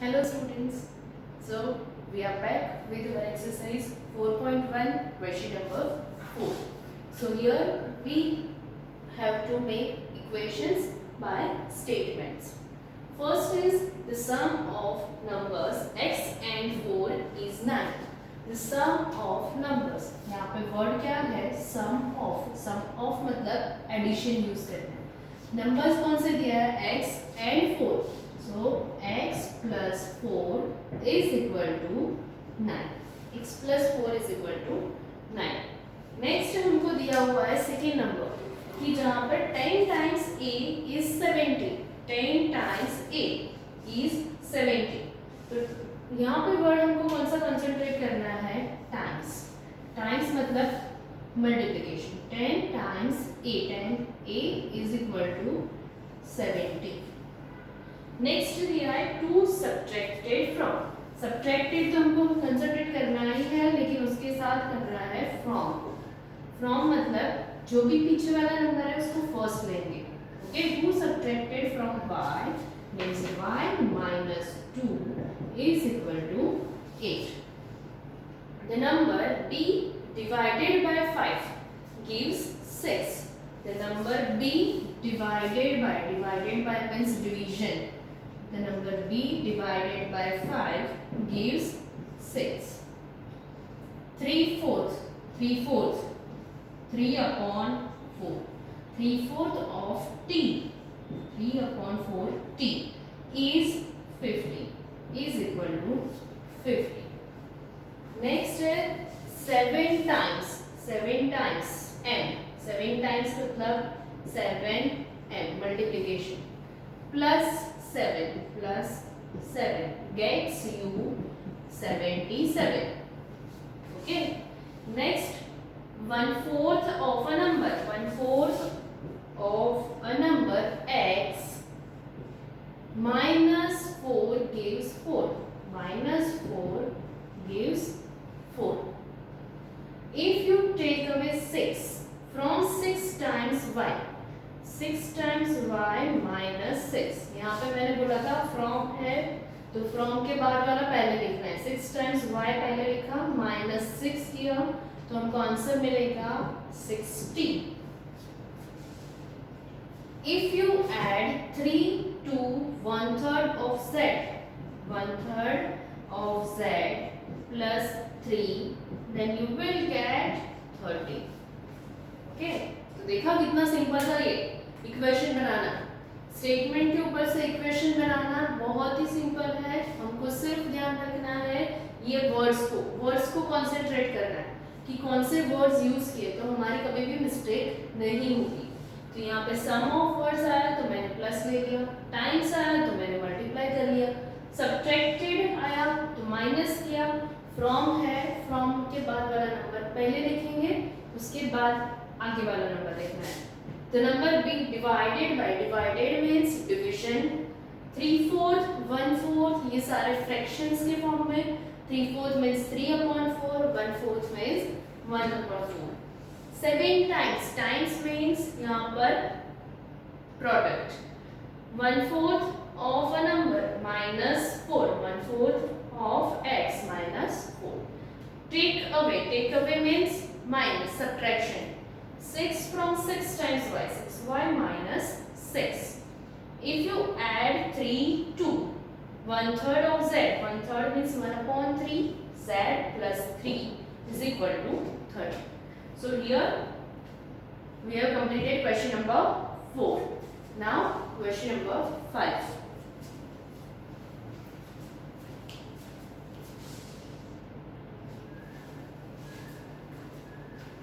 Hello students. So we are back with our exercise 4.1 question number 4. So here we have to make equations by statements. First is the sum of numbers x and 4 is 9. The sum of numbers. यहाँ पे word क्या है? Sum of. Sum of मतलब addition use करना है. Numbers कौन से दिया है? x and 4. So x plus 4 is equal to 9. x plus 4 is equal to 9. Next हमको दिया हुआ है सेकेंड नंबर कि जहाँ पर 10 times a is 70. 10 times a is 70. तो यहाँ पे वर्ड हमको कौन सा कंसंट्रेट करना है? टाइम्स. टाइम्स मतलब multiplication. 10 times a. 10 a is equal to 70. Next दिया है टू सब्ट्रैक्टेड फ्रॉम. सब्ट्रैक्टेड तो हमको कंसंट्रेट करना ही है, लेकिन उसके साथ करना है फ्रॉम. फ्रॉम मतलब जो भी पीछे वाला नंबर है उसको फर्स्ट लेंगे. Okay. Two subtracted from y means y minus 2 is equal to 8. The number b divided by 5 gives 6. The number b divided by means division. The number b divided by 5 gives 6. 3/4. 3 upon 4. 3/4 of t. 3 upon 4 t is 50. Is equal to 50. Next है 7 times. 7 times m. 7 times मतलब 7m multiplication plus 7 gets you 77. Okay. Next 1/4 of a number. 1/4 of a number x minus 4 gives 4. Minus 4 gives 4. If you take away 6 from 6 times y. 6 times y minus 6. यहाँ पे मैंने बोला था from है तो from के बाद वाला पहले लिखना है. 6 times y पहले लिखा, minus 6 किया तो हमको आंसर मिलेगा 60. If you add 3 to 1/3 of z, 1/3 of z plus 3, then you will get 30. Okay. तो देखा कितना सिंपल था ये इक्वेशन बनाना. स्टेटमेंट के ऊपर से इक्वेशन बनाना बहुत ही सिंपल है. हमको सिर्फ ध्यान रखना है ये वर्ड्स को कंसंट्रेट करना है कि कौन से वर्ड्स यूज किए तो हमारी कभी भी मिस्टेक नहीं होगी. तो यहाँ पे सम ऑफ वर्ड्स आया तो मैंने प्लस ले लिया. टाइम्स आया तो मैंने मल्टीप्लाई कर लिया. सब्ट्रैक्टेड आया तो माइनस किया. फ्रॉम है, फ्रॉम के बाद वाला नंबर पहले लिखेंगे, उसके बाद आगे वाला नंबर देखना है. The number being divided by. Divided means division. 3/4, 1/4 ये सारे fractions के फॉर्म में. 3/4 means 3 upon 4. 1/4 means 1 upon 4. 7 times. Times means यहाँ पर product. 1/4 of a number minus 4. 1/4 of x minus 4. Take away. Take away means minus, subtraction. 6 from 6 times y. 6y minus 6. If you add 3 to 1/3 of z. 1/3 means 1 upon 3. Z plus 3 is equal to 30. So here we have completed question number 4. Now question number 5.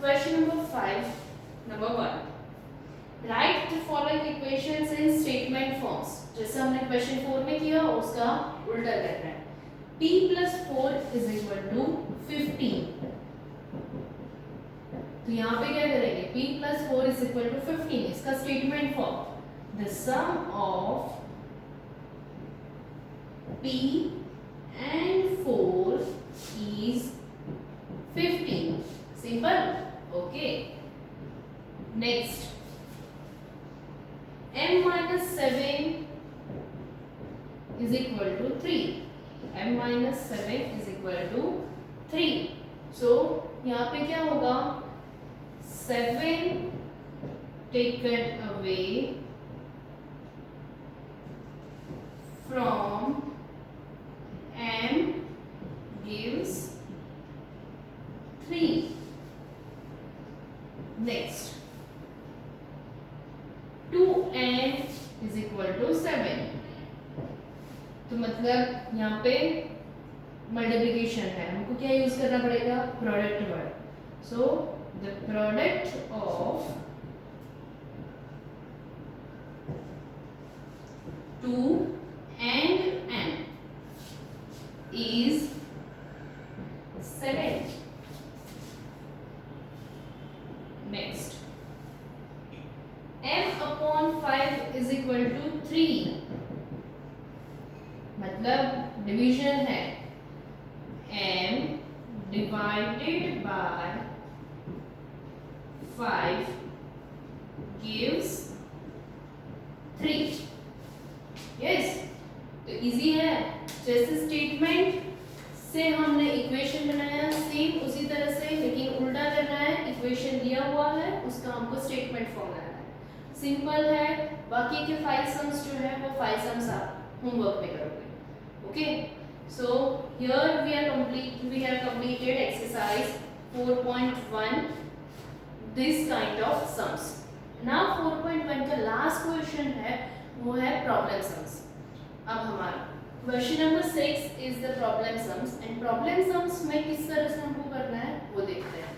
Question number 5. Number 1. Write the following equations in statement forms. जैसे हमने question 4 में किया उसका उल्टा करना है. p plus 4 is equal to 15. तो यहाँ पे क्या करेंगे? p plus 4 is equal to 15. इसका statement form. The sum of p and 4 is 15. Simple. Okay. Next, m minus 7 is equal to 3. m minus 7 is equal to 3. So यहाँ पे क्या होगा, 7 taken away from m gives 3. Next, 2n is equal to 7. तो मतलब यहाँ पे multiplication है, हमको क्या यूज करना पड़ेगा, product word. So the product of 2 and n is 7. Next, m upon 5 is equal to 3. मतलब डिवीजन है, m divided by 5 gives 3. Yes, तो इजी है. जैसे स्टेटमेंट से हमने इक्वेशन बनाया सेम उसी तरह से, लेकिन उल्टा करना है. इक्वेशन दिया हुआ है, उसका हमको स्टेटमेंट फॉर्म लाना है. सिंपल है. बाकी के 5 सम्स जो है वो 5 सम्स आप होमवर्क में करोगे. Okay, so here we have completed exercise 4.1 this kind of sums. Now 4.1 का लास्ट क्वेश्चन है, वो है प्रॉब्लम सम्स. अब हमारा question number 6 is the problem sums, and problem sums में किस तरह से हमको करना है वो देखते हैं.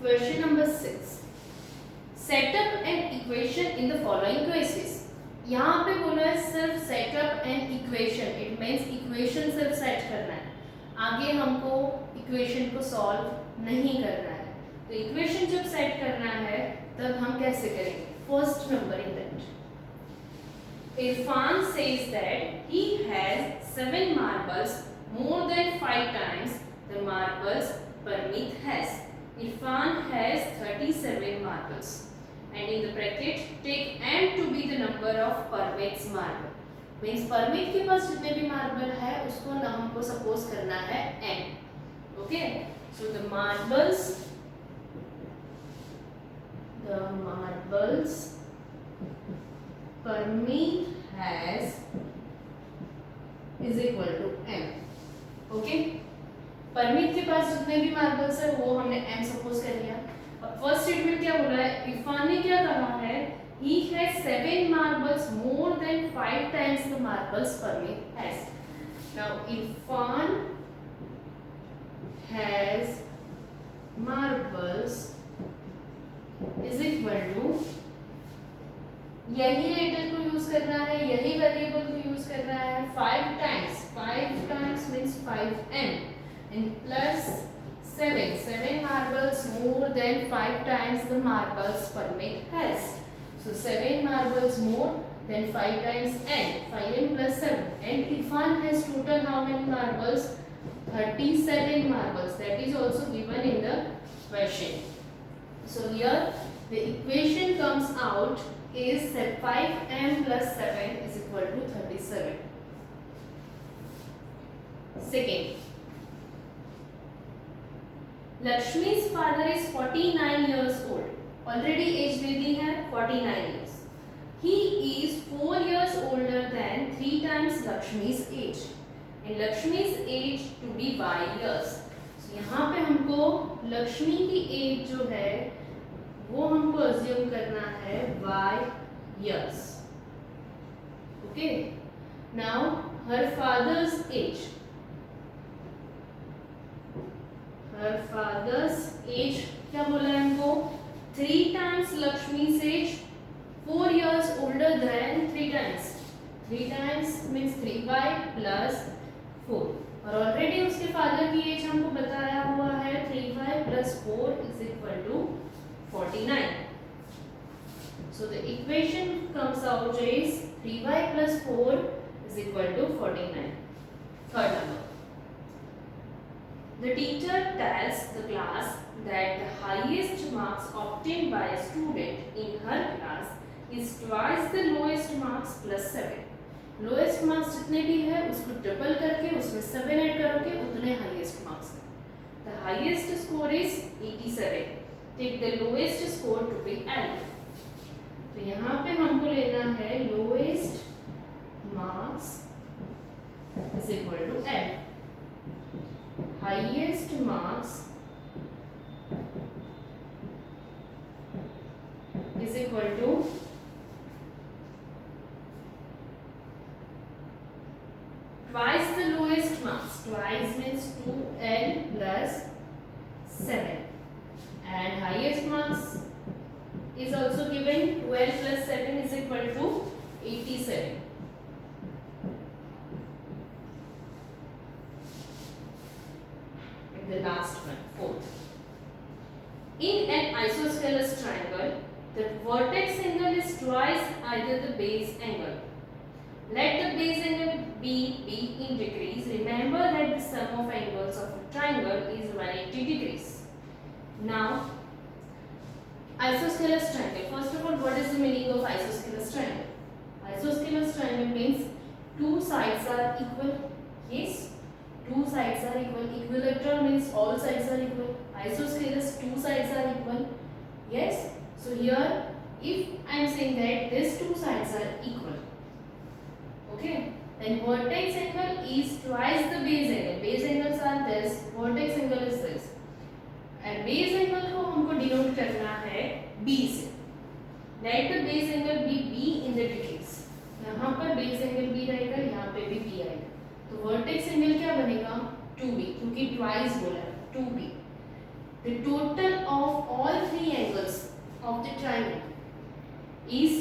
Question number 6. Set up an equation in the following cases. यहाँ पे बोला है सिर्फ set up an equation. It means equation सिर्फ सेट करना है, आगे हमको इक्वेशन को सॉल्व नहीं करना है. तो इक्वेशन जब सेट करना है तब हम कैसे करेंगे. First number in that, Irfan says that he has 7 marbles more than 5 times the marbles Parmeet has. Irfan has 37 marbles, and in the bracket take m to be the number of Parmeet's marble. Means Parmeet के पास जितने भी marble है उसको ना हमको suppose करना है m. Okay, so the marbles Parmeet has is equal to m. Okay, Parmeet के पास जितने भी मार्बल्स है वो हमने m सपोज कर लिया. अब फर्स्ट स्टेटमेंट क्या बोल रहा है, इरफान ने क्या कहा है, he has 7 marbles more than 5 times the marbles Parmeet has. Now Irfan has marbles is equal to, यही लेटर को यूज करना है, यही वेरिएबल को यूज करना है. 5 times means 5m and plus 7 marbles more than 5 times the marbles Parmeet has. So 7 marbles more than 5 times n, 5m plus 7, and Irfan has total how many marbles, 37 marbles. That is also given in the question. So here the equation comes out is 5m plus 7 is equal to 37. Second, Lakshmi's father is 49 years old. Already age दे दी है 49 years. He is 4 years older than 3 times Lakshmi's age, and Lakshmi's age to be y years. So यहाँ पे हमको लक्ष्मी की as जो है वो हमको assume करना है y years. Okay. Now her father's age. Her father's age क्या बोला है हमको, 3 times Lakshmi's age, 4 years older than 3 times. 3 times means 3y plus 4. और ऑलरेडी उसके फादर की एज हमको बताया हुआ है 3y plus 4 is equal to 49. So the equation comes out is 3y plus 4 is equal to 49. Third number. The teacher tells the class that the highest marks obtained by a student in her class is twice the lowest marks plus 7. Lowest marks जितने भी है उसको triple करके उसमें 7 add करोगे उतने highest marks हैं. The highest score is 87. Take the lowest score to be L. तो यहाँ पे हमको लेना है lowest marks is equal to L. Highest marks is equal to twice the lowest marks. Twice means 2L plus 7. And highest marks is also given. 12 plus 7 is equal to 87. And the last one, fourth. In an isosceles triangle, the vertex angle is twice either the base angle. Let the base angle be in degrees. Remember that the sum of angles of a triangle is 180 degrees. Now, isosceles triangle. First of all, what is the meaning of isosceles triangle? Isosceles triangle means two sides are equal. Yes, two sides are equal. Equilateral means all sides are equal. Isosceles, two sides are equal. Yes. So here, if I am saying that these two sides are equal, okay, then vertex angle is twice the base angle. Base angles are this, vertex angle is this, and base angle को हमको denote करना है B से. Let the base angle be B in the degrees. यहाँ पर base angle B रहेगा, यहाँ पे भी B आएगा. तो vertex angle क्या बनेगा? 2B, क्योंकि twice बोला है 2B. The total of all three angles of the triangle is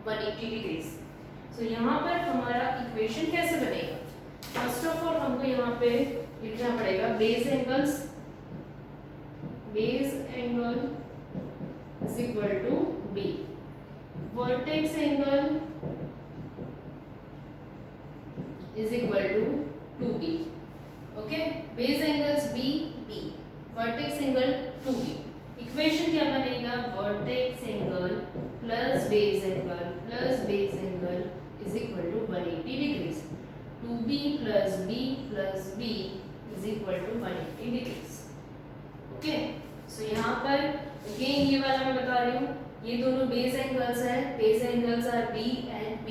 180 degrees. तो यहाँ पर हमारा इक्वेशन कैसे बनेगा? फर्स्ट ऑफ ऑल हमको यहाँ पे लिखना पड़ेगा base angle is equal to B, vertex angle is equal to 2b. Okay, base angles B, vertex angle 2b. Equation क्या बनेगा? Vertex angle plus base angle is equal to 180 degrees. 2b plus b is equal to 180 degrees. Okay, so यहाँ पर again ये वाला मैं बता रही हूँ, ये दोनों बेस एंगल्स हैं. Base angles are b and b.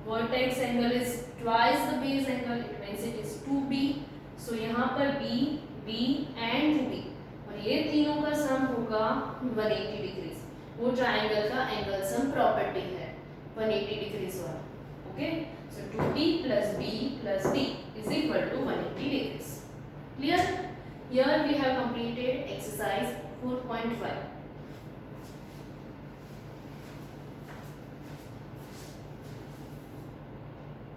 Vertex angle is twice the base angle. It means it is 2b. So यहाँ पर b and 2b और ये तीनों का सम होगा 180 degrees. वो ट्राइंगल का एंगल सम प्रॉपर्टी है 180 degrees वाला. Okay, so 2b plus b is equal to 180 degrees. Clear? Here we have completed exercise 4.5.